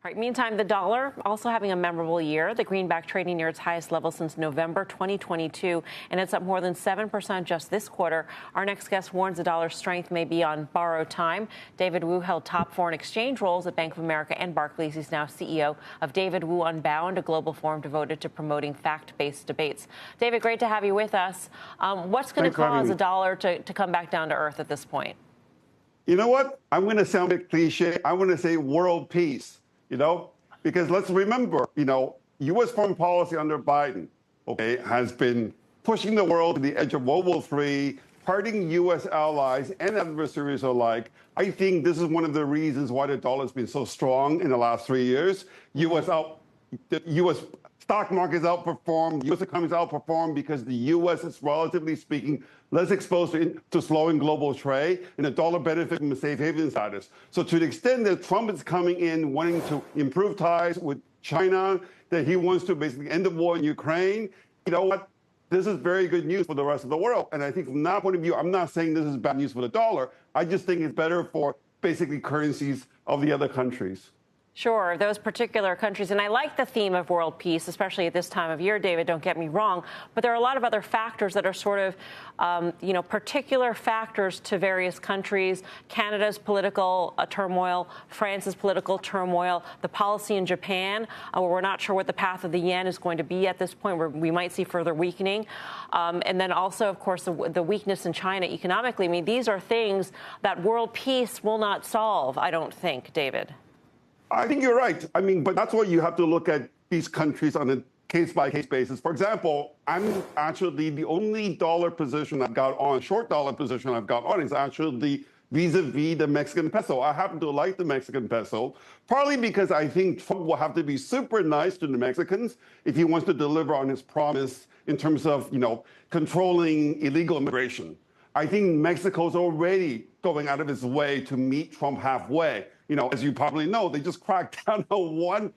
All right, meantime, the dollar also having a memorable year. The greenback trading near its highest level since November 2022, and it's up more than 7% just this quarter. Our next guest warns the dollar's strength may be on borrowed time. David Wu held top foreign exchange roles at Bank of America and Barclays. He's now CEO of David Wu Unbound, a global forum devoted to promoting fact-based debates. David, great to have you with us. What's going to cause the dollar to come back down to earth at this point? You know what? I'm going to sound a bit cliche. I want to say world peace. Because let's remember, U.S. foreign policy under Biden, has been pushing the world to the edge of World War III, hurting U.S. allies and adversaries alike. I think this is one of the reasons why the dollar has been so strong in the last 3 years. The U.S. stock markets outperformed, U.S. economies outperformed because the U.S. is, relatively speaking, less exposed to slowing global trade, and the dollar benefits from a safe haven status. So to the extent that Trump is coming in wanting to improve ties with China, that he wants to basically end the war in Ukraine, you know what? This is very good news for the rest of the world. And I think from that point of view, I'm not saying this is bad news for the dollar. I just think it's better for basically currencies of the other countries. Sure, those particular countries. And I like the theme of world peace, especially at this time of year, David, don't get me wrong. But there are a lot of other factors that are sort of, particular factors to various countries. Canada's political turmoil, France's political turmoil, the policy in Japan, where we're not sure what the path of the yen is going to be at this point, where we might see further weakening. And then also, of course, the weakness in China economically. I mean, these are things that world peace will not solve, I don't think, David. I think you're right. But that's why you have to look at these countries on a case-by-case basis. For example, I'm actually the only dollar position I've got on, short dollar position I've got on is actually vis-a-vis the Mexican peso. I happen to like the Mexican peso, partly because I think Trump will have to be super nice to the Mexicans if he wants to deliver on his promise in terms of, controlling illegal immigration. I think Mexico's already going out of its way to meet Trump halfway. As you probably know, they just cracked down on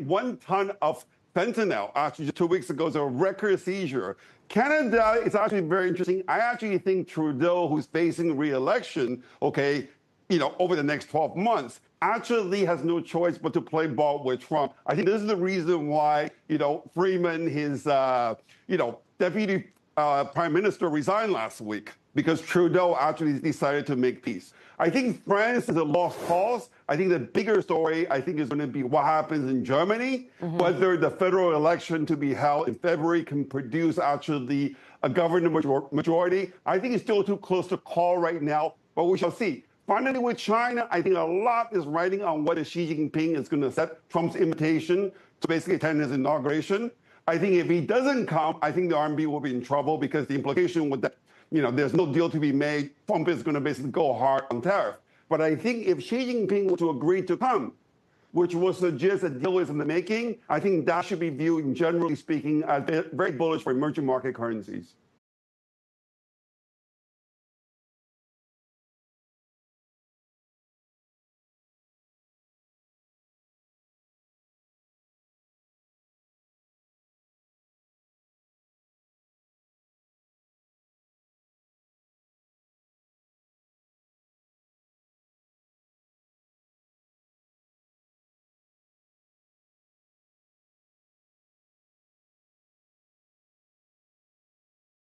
one ton of fentanyl. Actually, just 2 weeks ago, it was a record seizure. Canada is actually very interesting. I actually think Trudeau, who's facing re-election, over the next 12 months, actually has no choice but to play ball with Trump. I think this is the reason why, Freeman, his, deputy prime minister, resigned last week, because Trudeau actually decided to make peace. I think France is a lost cause. I think the bigger story, is going to be what happens in Germany, whether the federal election to be held in February can produce actually a government majority. I think it's still too close to call right now, but we shall see. Finally, with China, I think a lot is riding on whether Xi Jinping is going to accept Trump's invitation to basically attend his inauguration. I think if he doesn't come, I think the RMB will be in trouble, because the implication with that, there's no deal to be made. Trump is going to basically go hard on tariff. But I think if Xi Jinping were to agree to come, which will suggest a deal is in the making, I think that should be viewed, generally speaking, as very bullish for emerging market currencies.